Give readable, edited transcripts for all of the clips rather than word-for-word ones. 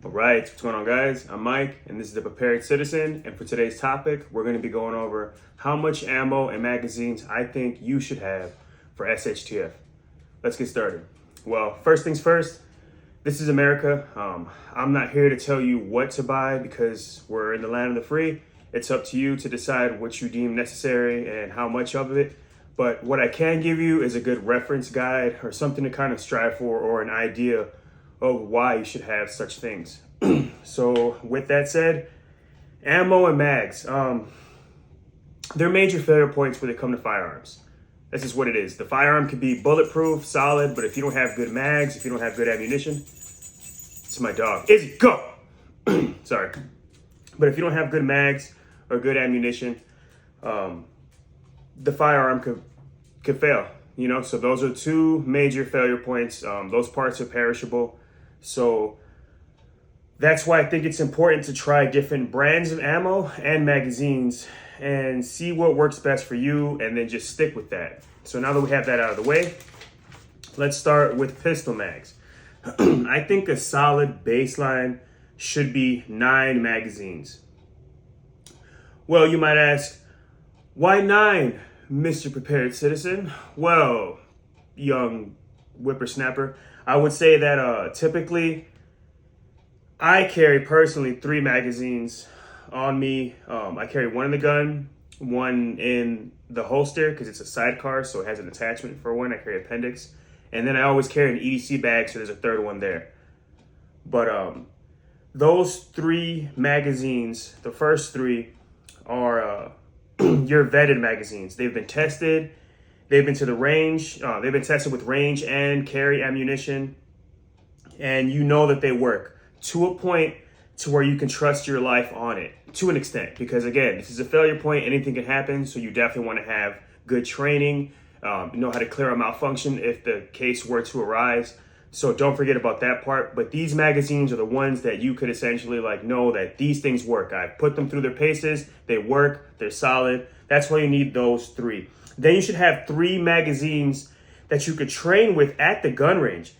All right, what's going on, guys? I'm Mike, and this is the Prepared Citizen. And for today's topic, we're going to be going over how much ammo and magazines I think you should have for SHTF. Let's get started. Well, first things first, this is America. I'm not here to tell you what to buy because we're in the land of the free. It's up to you to decide what you deem necessary and how much of it. But what I can give you is a good reference guide or something to kind of strive for, or an idea of why you should have such things. So with that said, ammo and mags, they're major failure points when they come to firearms. This is what it is. The firearm can be bulletproof, solid, but if you don't have good mags, if you don't have good ammunition, it's my dog. Izzy, go! Sorry. But if you don't have good mags or good ammunition, the firearm could fail, you know? So those are two major failure points. Those parts are perishable. So that's why I think it's important to try different brands of ammo and magazines and see what works best for you, and then just stick with that. So now that we have that out of the way, let's start with pistol mags. I think a solid baseline should be 9 magazines. Well, you might ask, why 9, Mr. Prepared Citizen? Well, young whippersnapper, I would say that typically I carry personally 3 magazines on me. I carry one in the gun, one in the holster because it's a sidecar, so it has an attachment for one. I carry appendix. And then I always carry an EDC bag, so there's a third one there. But those 3 magazines, the first 3 are your vetted magazines. They've been tested. They've been to the range. They've been tested with range and carry ammunition. And you know that they work to a point to where you can trust your life on it to an extent. Because again, this is a failure point. Anything can happen. So you definitely want to have good training, know how to clear a malfunction if the case were to arise. So don't forget about that part. But these magazines are the ones that you could essentially know that these things work. I've put them through their paces. They work. They're solid. That's why you need those 3. Then you should have 3 magazines that you could train with at the gun range.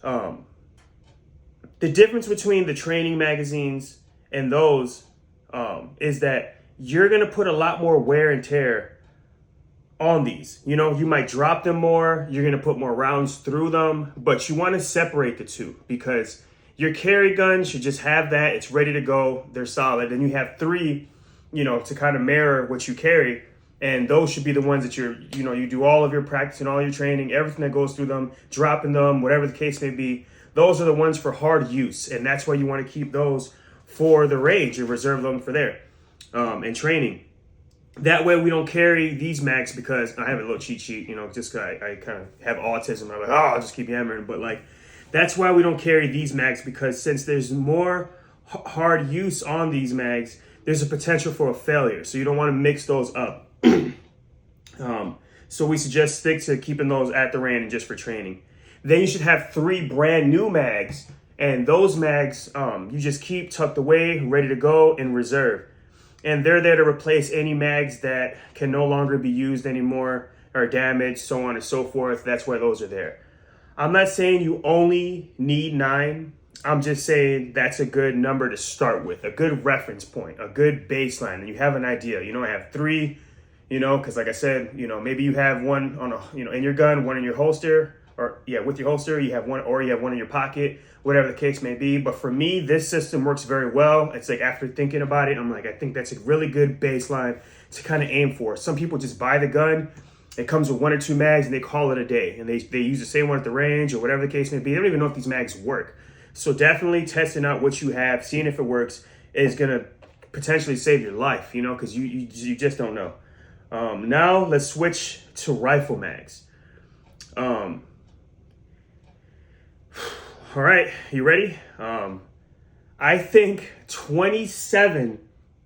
The difference between the training magazines and those is that you're going to put a lot more wear and tear on these. You know, you might drop them more. You're going to put more rounds through them, but you want to separate the two because your carry gun should just have that. It's ready to go. They're solid. And you have 3, to kind of mirror what you carry. And those should be the ones that you do all of your practice and all your training, everything that goes through them, dropping them, whatever the case may be. Those are the ones for hard use. And that's why you want to keep those for the range and reserve them for there and training. That way we don't carry these mags because I have a little cheat sheet, just because I kind of have autism. I'm like, I'll just keep hammering. But that's why we don't carry these mags, because since there's more hard use on these mags, there's a potential for a failure. So you don't want to mix those up. So we suggest stick to keeping those at the range and just for training. Then you should have 3 brand new mags, and those mags you just keep tucked away, ready to go in reserve. And they're there to replace any mags that can no longer be used anymore or damaged, so on and so forth. That's why those are there. I'm not saying you only need 9. I'm just saying that's a good number to start with, a good reference point, a good baseline, and you have an idea. I have 3. Because like I said, maybe you have one on in your gun, one in your holster, with your holster, you have one, or you have one in your pocket, whatever the case may be. But for me, this system works very well. It's after thinking about it, I'm I think that's a really good baseline to kind of aim for. Some people just buy the gun. It comes with 1 or 2 mags and they call it a day, and they use the same one at the range or whatever the case may be. They don't even know if these mags work. So definitely testing out what you have, seeing if it works, is going to potentially save your life, because you just don't know. Now let's switch to rifle mags. All right, you ready? I think 27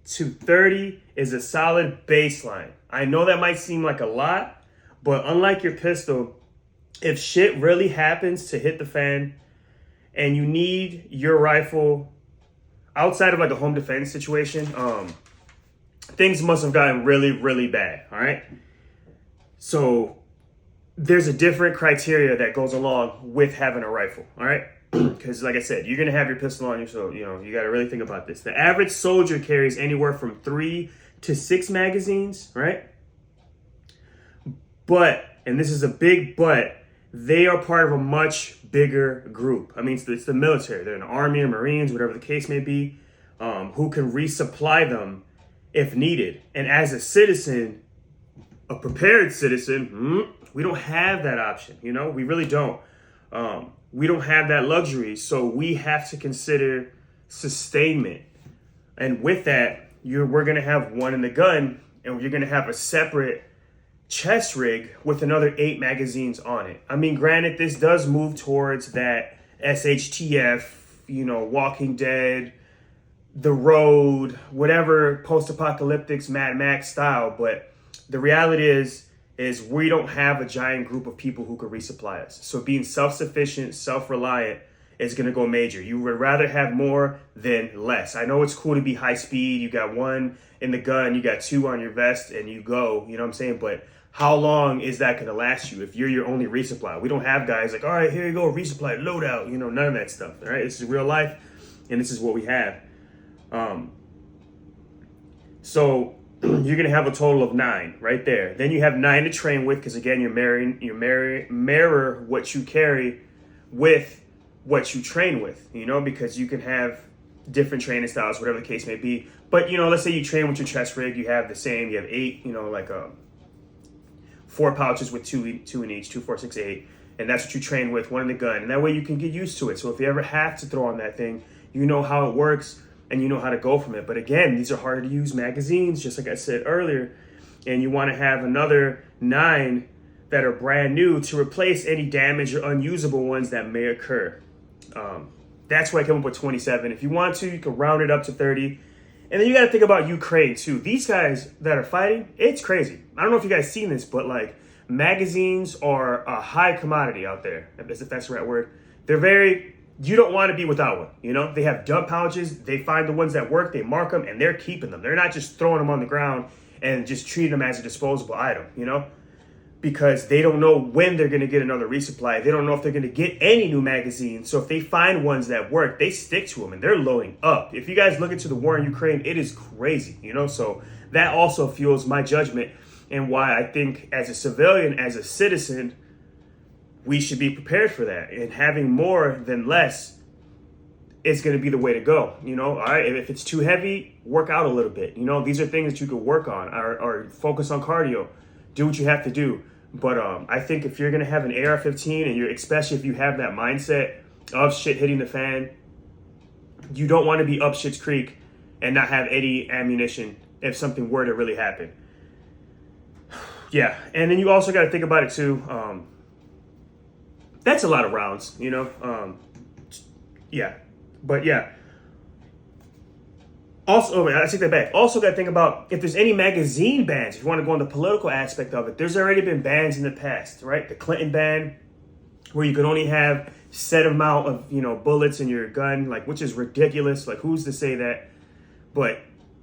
to 30 is a solid baseline. I know that might seem like a lot, but unlike your pistol, if shit really happens to hit the fan and you need your rifle outside of a home defense situation, things must have gotten really, really bad, all right? So there's a different criteria that goes along with having a rifle, all right? Because like I said, you're going to have your pistol on you. So, you got to really think about this. The average soldier carries anywhere from 3 to 6 magazines, right? But, and this is a big but, they are part of a much bigger group. I mean, it's the military. They're an army or Marines, whatever the case may be, who can resupply them if needed. And as a citizen, a prepared citizen, we don't have that option. We really don't. We don't have that luxury. So we have to consider sustainment. And with that, we're going to have one in the gun, and you're going to have a separate chest rig with another 8 magazines on it. I mean, granted, this does move towards that SHTF, Walking Dead, The Road, whatever post-apocalyptic Mad Max style. But the reality is we don't have a giant group of people who could resupply us. So being self-sufficient, self-reliant is going to go major. You would rather have more than less. I know it's cool to be high speed. You got 1 in the gun, you got 2 on your vest, and you go, you know what I'm saying? But how long is that going to last you if you're your only resupply? We don't have guys like, all right, here you go, resupply, loadout, none of that stuff, all right? This is real life, and this is what we have. So you're going to have a total of 9 right there. Then you have 9 to train with, because again, mirror what you carry with what you train with, because you can have different training styles, whatever the case may be. But, let's say you train with your chest rig, you have the same, you have 8, like 4 pouches with 2 in each, 2, 4, 6, 8. And that's what you train with, 1 in the gun. And that way you can get used to it. So if you ever have to throw on that thing, you know how it works and you know how to go from it. But again, these are harder to use magazines, just like I said earlier. And you want to have another 9 that are brand new to replace any damaged or unusable ones that may occur. That's why I came up with 27. If you want to, you can round it up to 30. And then you got to think about Ukraine too. These guys that are fighting, it's crazy. I don't know if you guys seen this, but magazines are a high commodity out there, if that's the right word. You don't want to be without one. They have dump pouches. They find the ones that work, they mark them, and they're keeping them. They're not just throwing them on the ground and just treating them as a disposable item, because they don't know when they're going to get another resupply. They don't know if they're going to get any new magazines. So if they find ones that work, they stick to them and they're loading up. If you guys look into the war in Ukraine, it is crazy, so that also fuels my judgment and why I think as a civilian, as a citizen, we should be prepared for that. And having more than less is going to be the way to go. All right, if it's too heavy, work out a little bit. These are things that you could work on or focus on cardio. Do what you have to do. But I think if you're going to have an AR-15 and especially if you have that mindset of shit hitting the fan, you don't want to be up shit's creek and not have any ammunition if something were to really happen. Yeah, and then you also got to think about it too. That's a lot of rounds, yeah, but yeah. Also, I take that back. Also got to think about if there's any magazine bans, if you want to go on the political aspect of it, there's already been bans in the past, right? The Clinton ban, where you could only have set amount of, bullets in your gun, which is ridiculous. Who's to say that? But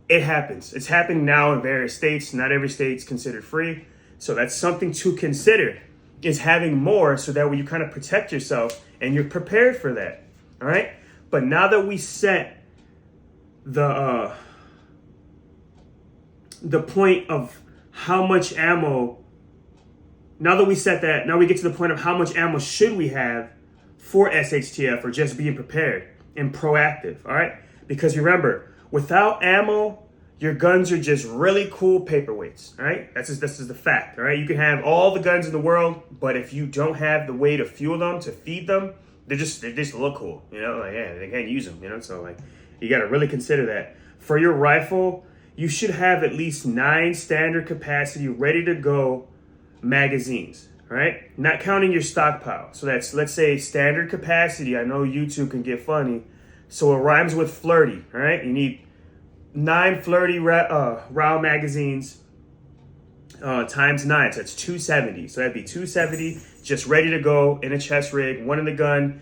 it happens. It's happening now in various states. Not every state's considered free. So that's something to consider, is having more so that way you kind of protect yourself and you're prepared for that. All right. But now that we set the point of how much ammo, now that we set that, now we get to the point of how much ammo should we have for SHTF or just being prepared and proactive, all right? Because remember, without ammo, your guns are just really cool paperweights, all right? This is the fact, all right? You can have all the guns in the world, but if you don't have the way to fuel them, to feed them, they just look cool, they can't use them, so you got to really consider that. For your rifle, you should have at least 9 standard capacity ready to go magazines, right? Not counting your stockpile. So that's, let's say, standard capacity. I know YouTube can get funny. So it rhymes with flirty, all right? You need 9 flirty round magazines times 9. So that's 270. So that'd be 270 just ready to go in a chest rig, 1 in the gun,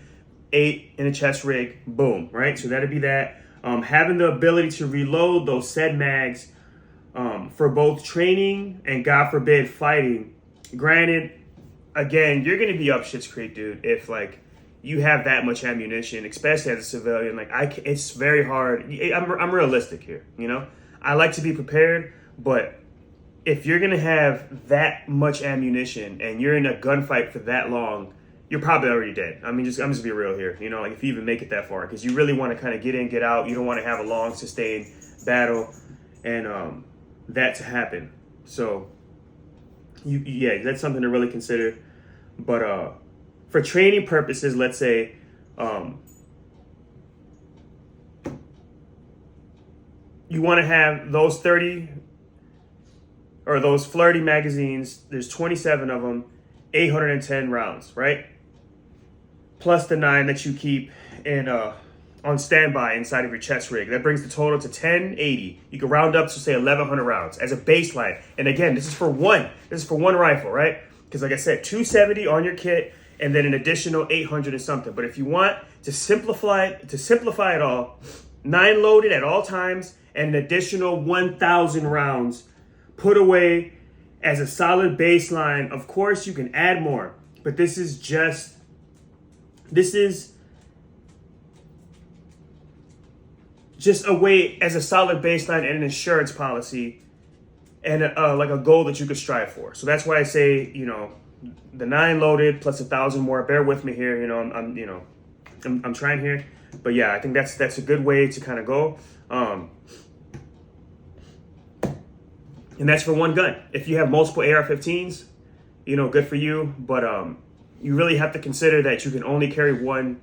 8 in a chest rig, boom, right? So that'd be that. Having the ability to reload those said mags for both training and, God forbid, fighting. Granted, again, you're going to be up shit's creek, dude, if you have that much ammunition, especially as a civilian. Like it's very hard. I'm realistic here, you know. I like to be prepared, but if you're gonna have that much ammunition and you're in a gunfight for that long, you're probably already dead. I mean, I'm just be real here, you know. Like if you even make it that far, because you really want to kind of get in, get out. You don't want to have a long, sustained battle, and that to happen. So, yeah, that's something to really consider. But for training purposes, let's say, you want to have those 30 or those flirty magazines. There's 27 of them, 810 rounds, right? Plus the 9 that you keep in on standby inside of your chest rig. That brings the total to 1080. You can round up to say 1100 rounds as a baseline. And again, this is for one rifle, right? Because like I said, 270 on your kit and then an additional 800 and something. But if you want to simplify it all, 9 loaded at all times and an additional 1000 rounds put away as a solid baseline. Of course, you can add more, but this is just a way as a solid baseline and an insurance policy and like a goal that you could strive for. So that's why I say, you know, the 9 loaded plus 1,000 more. Bear with me here, you know. I'm trying here, but yeah, I think that's a good way to kind of go. And that's for one gun. If you have multiple AR-15s, you know, good for you. But you really have to consider that you can only carry one.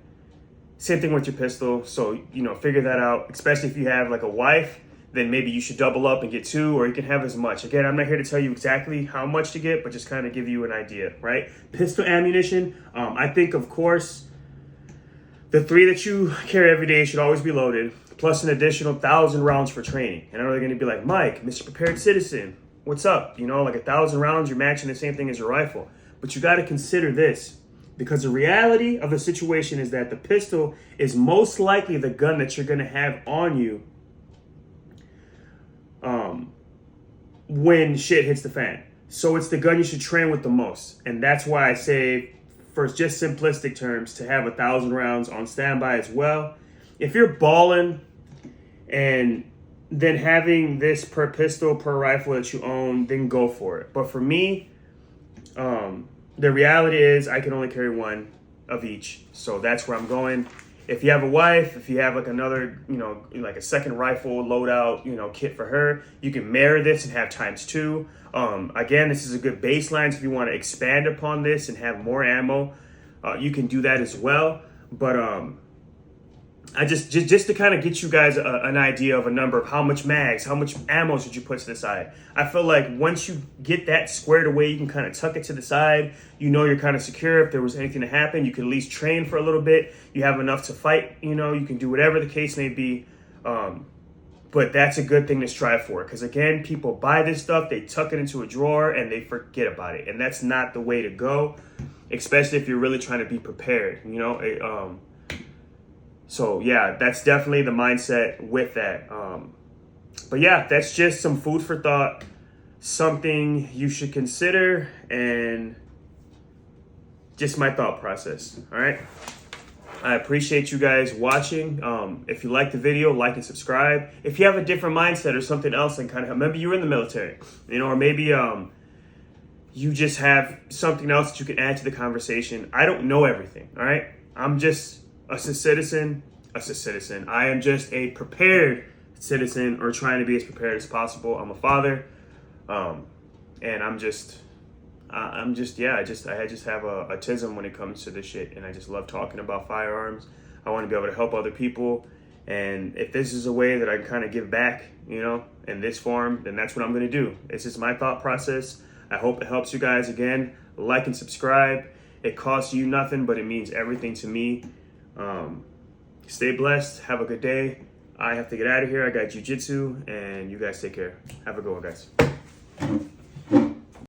Same thing with your pistol. So, you know, figure that out. Especially if you have like a wife, then maybe you should double up and get 2, or you can have as much. Again, I'm not here to tell you exactly how much to get, but just kind of give you an idea, right? Pistol ammunition. I think, of course, the 3 that you carry every day should always be loaded, plus an additional 1,000 rounds for training. And I know they're going to be like, Mike, Mr. Prepared Citizen, what's up? You know, like 1,000 rounds, you're matching the same thing as your rifle. But you got to consider this, because the reality of the situation is that the pistol is most likely the gun that you're going to have on you when shit hits the fan. So it's the gun you should train with the most. And that's why I say, for just simplistic terms, to have 1,000 rounds on standby as well. If you're balling and then having this per pistol, per rifle that you own, then go for it. But for me, the reality is I can only carry 1 of each. So that's where I'm going. If you have a wife, if you have like another, you know, like a second rifle loadout, you know, kit for her, you can marry this and have ×2. Again, this is a good baseline. So if you want to expand upon this and have more ammo, you can do that as well. But I just to kind of get you guys an idea of a number of how much mags, how much ammo should you put to the side. I feel like once you get that squared away, you can kind of tuck it to the side. You know, you're kind of secure. If there was anything to happen, you can at least train for a little bit. You have enough to fight, you know, you can do whatever the case may be. But that's a good thing to strive for, because again, people buy this stuff, they tuck it into a drawer and they forget about it. And that's not the way to go, especially if you're really trying to be prepared, you know. So yeah, that's definitely the mindset with that. But yeah, that's just some food for thought, something you should consider, and just my thought process. All right. I appreciate you guys watching. If you like the video, like and subscribe. If you have a different mindset or something else, and kind of maybe you're in the military, you know, or maybe you just have something else that you can add to the conversation. I don't know everything. All right. I'm just a citizen. I am just a prepared citizen, or trying to be as prepared as possible. I'm a father, and I just have a autism when it comes to this shit, and I just love talking about firearms. I want to be able to help other people, and if this is a way that I can kind of give back, you know, in this form, then that's what I'm going to do. It's just my thought process. I hope it helps you guys. Again, like and subscribe. It costs you nothing, but it means everything to me. Stay blessed. Have a good day. I have to get out of here. I got jiu-jitsu, and you guys take care. Have a good one, guys.